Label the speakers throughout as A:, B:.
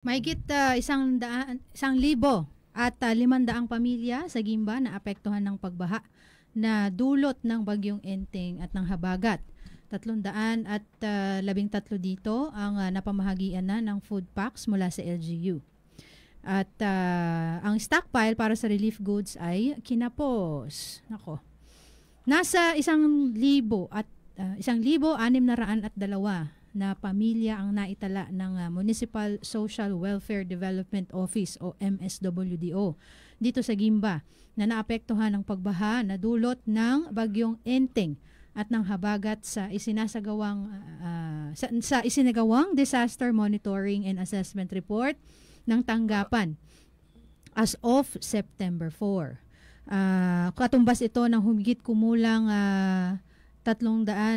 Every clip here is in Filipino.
A: Mahigit 1,000 at 500 pamilya sa Gimba na apektuhan ng pagbaha na dulot ng bagyong Enteng at ng habagat. 300 at 13 dito ang napamahagian na ng food packs mula sa LGU. At ang stockpile para sa relief goods ay kinapos. Nako. Nasa 1,000 at 1,602 na pamilya ang naitala ng Municipal Social Welfare Development Office o MSWDO dito sa Gimba na naapektuhan ng pagbaha na dulot ng bagyong Enteng at ng habagat sa isinagawang Disaster Monitoring and Assessment Report ng tanggapan as of September 4. Katumbas ito ng humigit kumulang 3,500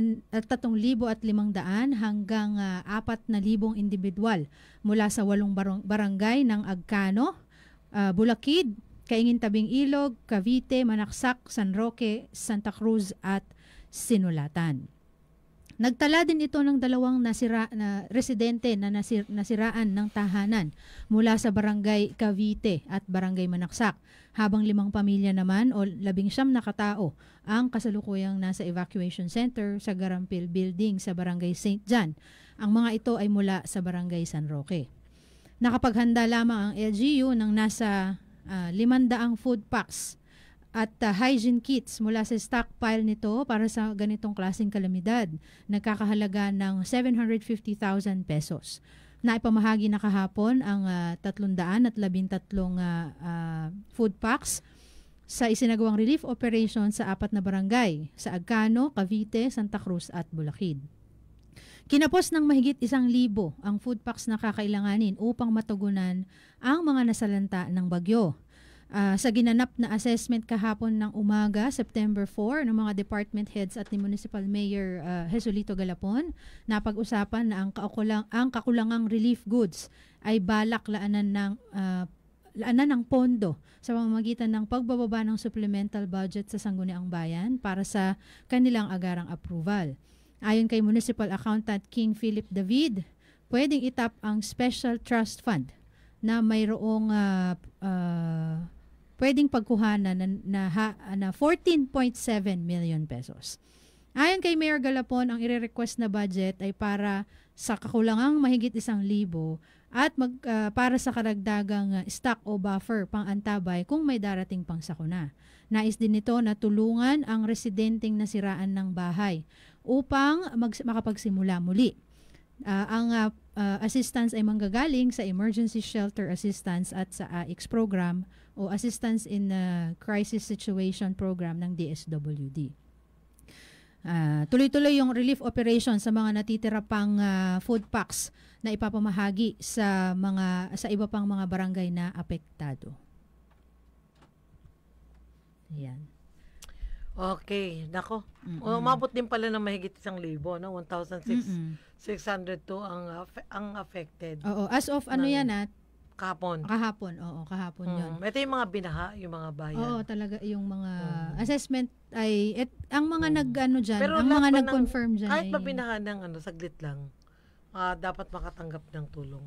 A: hanggang 4,000 individual mula sa 8 barangay ng Agcano, Bulakid, Kaingin Tabing Ilog, Cavite, Manaksak, San Roque, Santa Cruz at Sinulatan. Nagtala din ito ng 2 residente na nasiraan ng tahanan mula sa Barangay Cavite at Barangay Manaksak, habang 5 pamilya naman o 19 na katao ang kasalukuyang nasa evacuation center sa Garampil Building sa Barangay St. John. Ang mga ito ay mula sa Barangay San Roque. Nakapaghanda lamang ang LGU ng nasa 500 food packs at hygiene kits mula sa stockpile nito para sa ganitong klaseng kalamidad. Nagkakahalaga ng 750,000 pesos. Naipamahagi na kahapon ang 313 food packs sa isinagawang relief operation sa 4 na barangay sa Agcano, Cavite, Santa Cruz at Bulakid. Kinapos ng mahigit 1,000 ang food packs na kakailanganin upang matugunan ang mga nasalanta ng bagyo. Sa ginanap na assessment kahapon ng umaga, September 4, ng mga department heads at ni Municipal Mayor Jesulito Galapon, napag-usapan na ang kakulangang relief goods ay balak laanan ng pondo sa pamamagitan ng pagbababa ng supplemental budget sa Sangguniang Bayan para sa kanilang agarang approval. Ayon kay Municipal Accountant King Philip David, pwedeng itap ang Special Trust Fund na mayroong pwedeng pagkuhanan na 14.7 million pesos. Ayon kay Mayor Galapon, ang ire-request na budget ay para sa kakulangang mahigit 1,000 at para sa karagdagang stock o buffer pang-antabay kung may darating pang sakuna. Nais din nito na tulungan ang residenteng nasiraan ng bahay upang makapagsimula muli. Ang assistance ay manggagaling sa Emergency Shelter Assistance at sa AIX program o Assistance in Crisis Situation program ng DSWD. Tuloy-tuloy yung relief operation sa mga natitira pang food packs na ipapamahagi sa iba pang mga barangay na apektado. Ayan.
B: Okay, nako. Umabot din pala ng mahigit 1,000, no? 1,602 ang affected.
A: Oo, as of yan
B: kahapon.
A: Kahapon yun.
B: Ito yung mga binaha, yung mga bayan.
A: Oo, talaga yung mga assessment ay ang mga nag-diyan,
B: pero
A: ang mga nag-confirm diyan.
B: Kahit mabinaha ng saglit lang, dapat makatanggap ng tulong.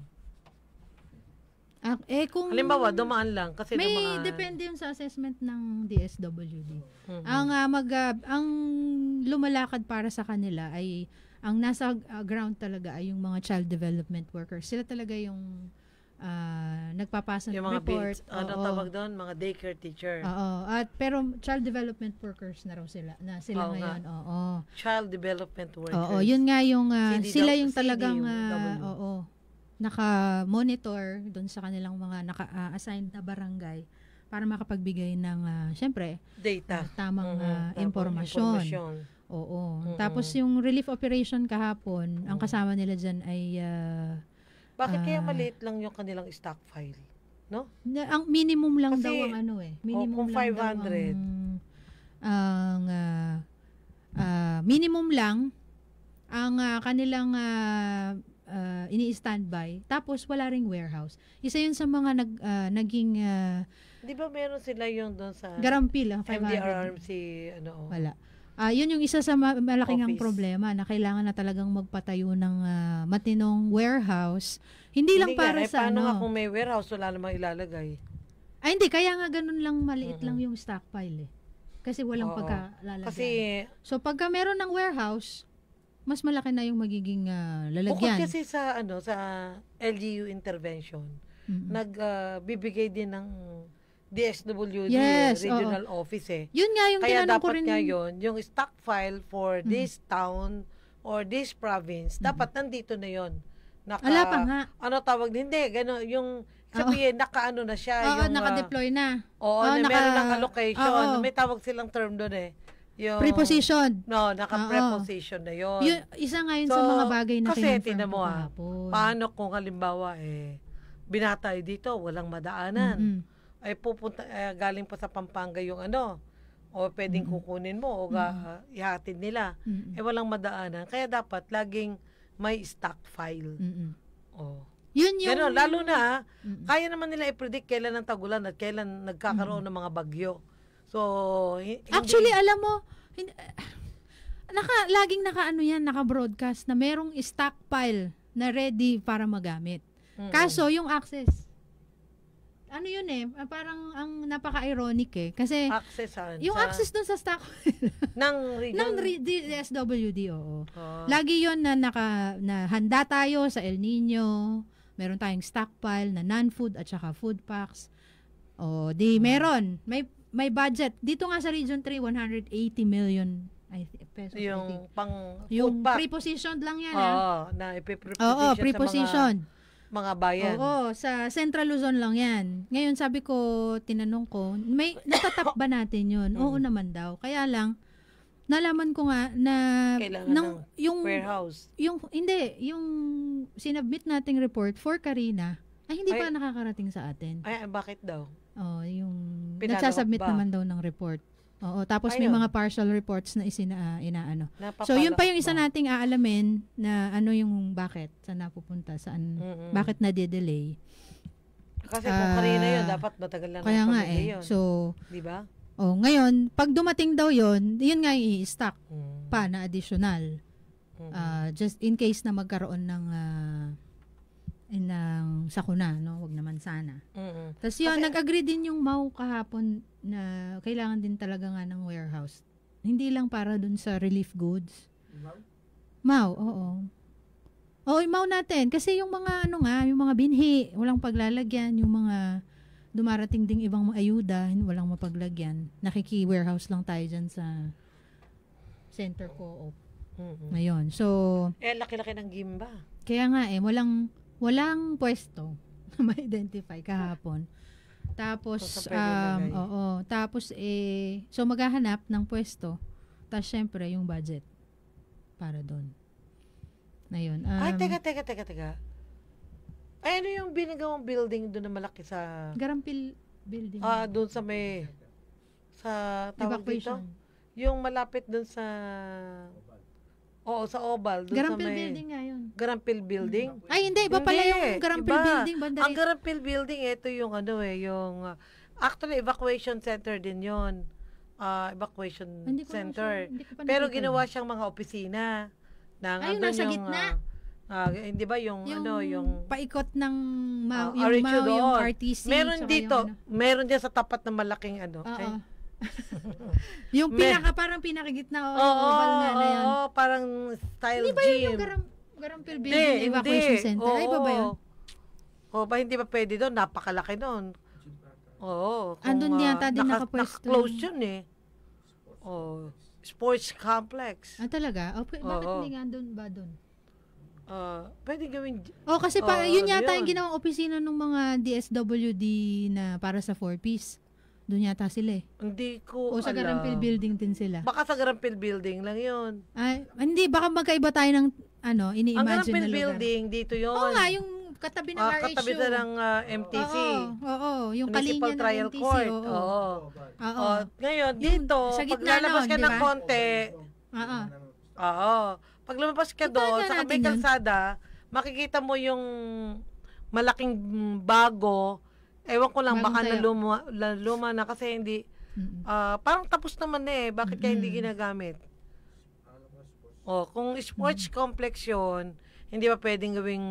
A: Kung
B: halimbawa, dumaan lang kasi
A: may depende yun sa assessment ng DSWD. Ang lumalakad para sa kanila ay ang nasa ground talaga ay yung mga child development workers. Sila talaga yung nagpapasa ng report.
B: Tawag doon? Mga daycare teacher.
A: Pero child development workers na raw sila. Ngayon.
B: Child development workers.
A: Oo, yun nga yung sila yung talagang naka-monitor doon sa kanilang mga naka-assigned na barangay para makapagbigay ng syempre
B: data,
A: tamang impormasyon. Oo. Tapos yung relief operation kahapon, ang kasama nila diyan ay
B: bakit kaya maliit lang yung kanilang stockpile? No?
A: Ang minimum lang
B: kasi,
A: daw ang minimum
B: kung 500
A: minimum lang ang kanilang ini-standby, tapos wala ring warehouse. Isa yun sa mga naging
B: di ba meron sila yung doon sa
A: Garampil, 500.
B: MDRRMC,
A: Wala. Yun yung isa sa malaking ang
B: Office.
A: problema na kailangan na talagang magpatayo ng matinong warehouse. Hindi lang para sa
B: paano nga
A: ano.
B: kung may warehouse, wala namang ilalagay.
A: Ay hindi, kaya nga ganun lang maliit lang yung stockpile eh. Kasi walang
B: Oo.
A: pagkalalagyan.
B: Kasi,
A: So pagka meron ng warehouse, mas malaki na yung magiging
B: bukod
A: lalagyan.
B: kasi sa, sa LGU intervention, nagbibigay din ng DSWD,
A: Yes,
B: regional office eh.
A: Yun nga yung
B: Kaya
A: tinanong ko
B: dapat
A: rin.
B: nga yun, yung stockpile for this town or this province, dapat nandito na yun.
A: Wala pa nga.
B: Ano tawag, hindi, gano'n, yung sabihin, naka-ano na siya.
A: Oo,
B: yung,
A: naka-deploy na.
B: Oo, na meron ng allocation.
A: Oo.
B: May tawag silang term doon eh. Yung,
A: Preposition.
B: No, naka-preposition na yun.
A: Yun, isa nga yun sa mga bagay na
B: kasi
A: kinonfirm
B: tinan mo
A: ko kahapon.
B: paano kung halimbawa binatay dito, walang madaanan.
A: Mm-mm.
B: Ay pupunta, galing pa sa Pampanga yung o pwedeng kukunin mo o ihatid nila.
A: Mm-mm.
B: Walang madaanan. Kaya dapat laging may stockpile.
A: Mm-mm.
B: Oh.
A: Yun yung...
B: Ganon, lalo na, kaya naman nila i-predict kailan ang tagulan at kailan nagkakaroon ng mga bagyo. So,
A: Actually, alam mo, laging naka-ano yan, naka-broadcast na merong stockpile na ready para magamit. Kaso, yung access, ano yun parang ang napaka-ironic kasi
B: access
A: yung access dun sa stockpile
B: ng region.
A: DSWD, oo. Lagi yun na na handa tayo sa El Nino, meron tayong stockpile na non-food at saka food packs. Meron. May budget. Dito nga sa Region 3, 180 million pesos.
B: Yung pang
A: yung
B: food pack.
A: prepositioned lang yan.
B: Na ipipreposition
A: Oo, preposition.
B: sa mga bayan.
A: Oo, sa Central Luzon lang yan. Ngayon, sabi ko, tinanong ko, may natatap ba natin yun? Oo naman daw. Kaya lang, nalaman ko nga na
B: kailangan ng
A: yung
B: warehouse.
A: Yung sinubmit nating report for Karina ay hindi pa nakakarating sa atin.
B: Ay, bakit daw?
A: Yung
B: Pinalawak
A: nagsasubmit
B: ba?
A: naman daw ng report. Oo, tapos may
B: Ayun.
A: mga partial reports na inaano.
B: Napapalak
A: So yun pa yung isa
B: ba?
A: nating aalamin na ano yung bakit, saan napupunta, saan, bakit na-delay.
B: Kasi kung Karina yun, dapat matagal lang
A: Kaya nga
B: yun.
A: So,
B: di ba?
A: ngayon, pag dumating daw yun nga i-stock pa na additional. Just in case na magkaroon ng sakuna, no? Wag naman sana. Tapos yun, nag-agree din yung MAU kahapon na kailangan din talaga nga ng warehouse. Hindi lang para dun sa relief goods. MAU, oo. Oo, yung MAU natin. Kasi yung mga, yung mga binhi, walang paglalagyan. Yung mga dumarating ding ibang ayuda, walang mapaglagyan. Nakiki-warehouse lang tayo dyan sa Center Co-op. Ngayon. So,
B: laki-laki ng Gimba.
A: kaya nga walang pwesto na ma-identify kahapon. Tapos,
B: So, pwede ilagay.
A: Tapos, so maghahanap ng pwesto. Tapos, syempre, yung budget para doon. Na yun.
B: Ay, teka. Ay, ano yung binagawang building doon na malaki sa...
A: Garampil building.
B: doon sa tawag dito?
A: Evacuation.
B: Yung malapit doon sa... Oo, sa Oval. Doon
A: Garampil
B: sa may...
A: building nga yun.
B: Garampil building?
A: Ay, hindi. Iba pala
B: Hindi,
A: yung Garampil
B: iba.
A: building. Banda
B: Ang Garampil building, ito yung actually, evacuation center din yon. Evacuation
A: Hindi ko
B: center.
A: hindi ko pa
B: Pero
A: nakita
B: ginawa
A: yun.
B: siyang mga opisina.
A: Ay, yung nasa gitna?
B: Hindi ba yung
A: paikot ng
B: Aricho
A: yung
B: doon.
A: RTC.
B: Meron
A: tsaka
B: dito,
A: yung
B: meron dyan sa tapat ng malaking
A: Oo. Yung parang pinakagitna
B: Oo,
A: oval nga na yan.
B: parang style
A: Hindi ba
B: gym.
A: yun yung Garampil Building Evacuation Center? Ay, ba yun?
B: Ba hindi ba pwede doon? Napakalaki doon. Oo.
A: Andun yata din nakapwesto.
B: Naka-close yun sports complex.
A: Talaga? Bakit
B: Oo.
A: hindi nga doon ba doon?
B: Pwede gawin.
A: Kasi yun yata
B: yun.
A: yung ginawang opisina ng mga DSWD na para sa 4-piece. Doon yata sila
B: Hindi ko
A: O sa
B: alam.
A: Garampil Building din sila.
B: Baka sa Garampil Building lang yun.
A: Hindi, baka magkaiba tayo ng ini-imagine
B: Ang
A: na
B: Garampil
A: lugar.
B: Building, dito yun.
A: Oo nga, yung katabi ng RHU.
B: Katabi na ng MTC.
A: Oo, yung
B: Municipal
A: kalinya
B: Trial
A: ng MTC.
B: Court.
A: Oo.
B: Oo. Ngayon, dito,
A: sa
B: pag
A: gitna
B: lalabas
A: nun,
B: ka
A: di
B: ng
A: ba?
B: konti,
A: Oo.
B: pag lumabas ka
A: Puntahan
B: doon,
A: nga
B: sa
A: natin
B: may
A: yun.
B: kalsada, makikita mo yung malaking bago. Ewan ko lang,
A: Bagong
B: baka
A: tayo.
B: luma na kasi hindi, Parang tapos naman eh. Bakit kaya hindi ginagamit? Kung sports complex yun, hindi ba pwedeng gawing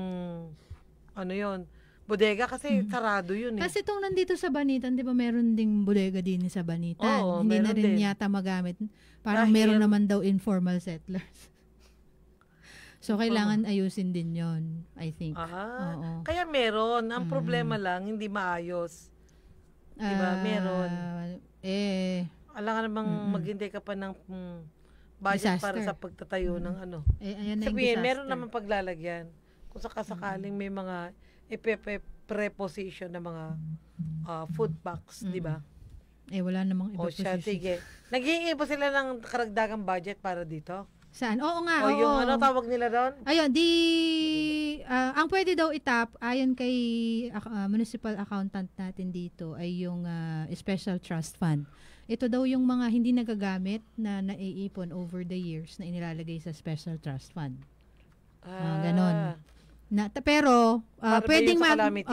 B: yun, bodega kasi sarado yun eh.
A: Kasi itong nandito sa Banitan, di ba meron ding bodega din sa Banitan.
B: Oo,
A: Hindi na
B: meron
A: rin
B: din.
A: yata magamit. Parang
B: Dahil-
A: meron naman daw informal settlers. So, kailangan ayusin din yon, I think. Oo.
B: Kaya meron. Ang problema lang, hindi maayos. Diba? Meron. Alangan namang maghintay ka pa ng budget para
A: Disaster.
B: sa pagtatayo ng
A: Ayan na yung
B: Sabihin,
A: disaster.
B: meron naman paglalagyan. Kung sakasakaling may mga preposition na mga food packs, di ba?
A: Wala namang iba
B: O siya,
A: position.
B: sige. Naghihingi ba sila ng karagdagang budget para dito?
A: Saan? Oo nga,
B: O
A: oo.
B: yung tawag nila doon?
A: Ayun, ang pwede daw itap, ayon kay municipal accountant natin dito, ay yung special trust fund. Ito daw yung mga hindi nagagamit na naiipon over the years na inilalagay sa special trust fund. Ganon. Pero
B: Para ba
A: pwedeng
B: yun sa calamity?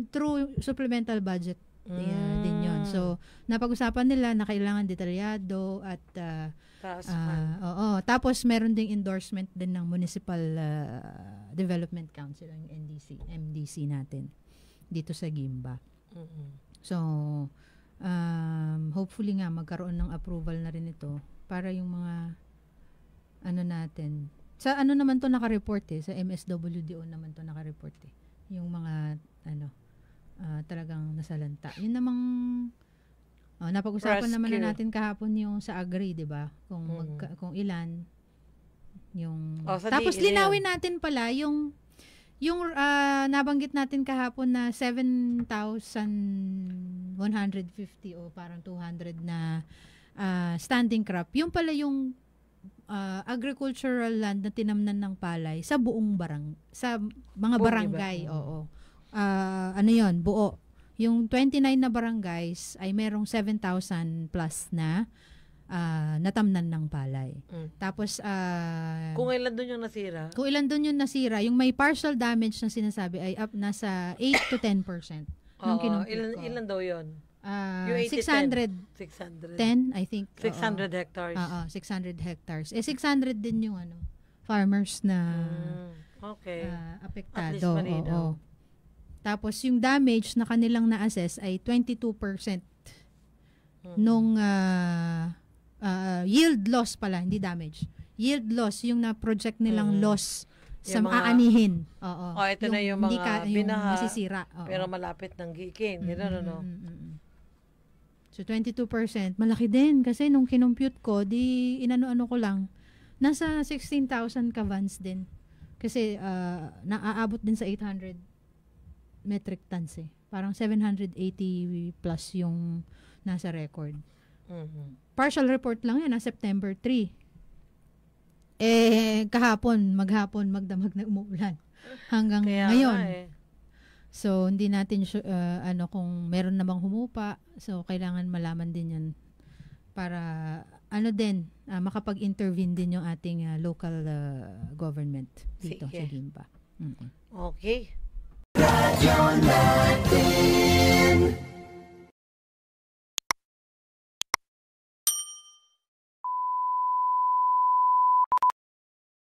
A: through supplemental budget din yun. So napag-usapan nila na kailangan detalyado at
B: Trust fund.
A: tapos meron ding endorsement din ng Municipal Development Council, ang MDC natin dito sa Gimba. So hopefully nga magkaroon ng approval na rin ito para yung mga natin. Sa naman to naka-report sa MSWDO naman to naka-report yung mga talagang nasalanta. Yun namang napag-usapan naman na natin kahapon yung sa Agri, 'di ba? Kung ilan yung tapos linawin natin pala yung nabanggit natin kahapon na 7,150 o parang 200 na standing crop. Yung pala yung agricultural land na tinamnan ng palay sa buong sa mga barangay. Oo. Yun, buo. Yung 29 na barangays ay merong 7,000 plus na natamnan ng palay. Tapos
B: kung ilan doon yung nasira?
A: Kung ilan doon yung nasira, yung may partial damage na sinasabi ay nasa 8 to 10%.
B: Ilan daw yun?
A: Yung 610, I think.
B: 600 hectares.
A: 600 hectares. 600 din yung farmers na
B: okay.
A: apektado.
B: At least malinaw.
A: Tapos yung damage na kanilang na-assess ay 22% nung yield loss pala, hindi damage. Yield loss, yung na-project nilang loss sa aanihin.
B: Ito na yung mga binaha,
A: masisira.
B: pero malapit ng gikin.
A: So 22%, malaki din kasi nung kinompute ko, di inano-ano ko lang, nasa 16,000 kavans din. Kasi naaabot din sa 800 metric tons Parang 780 plus yung nasa record. Partial report lang yan, September 3. Maghapon, magdamag na umuulan. Hanggang ngayon. So, hindi natin kung meron namang humupa. So, kailangan malaman din yan para makapag-intervene din yung ating local government dito sa Gimba.
B: Okay.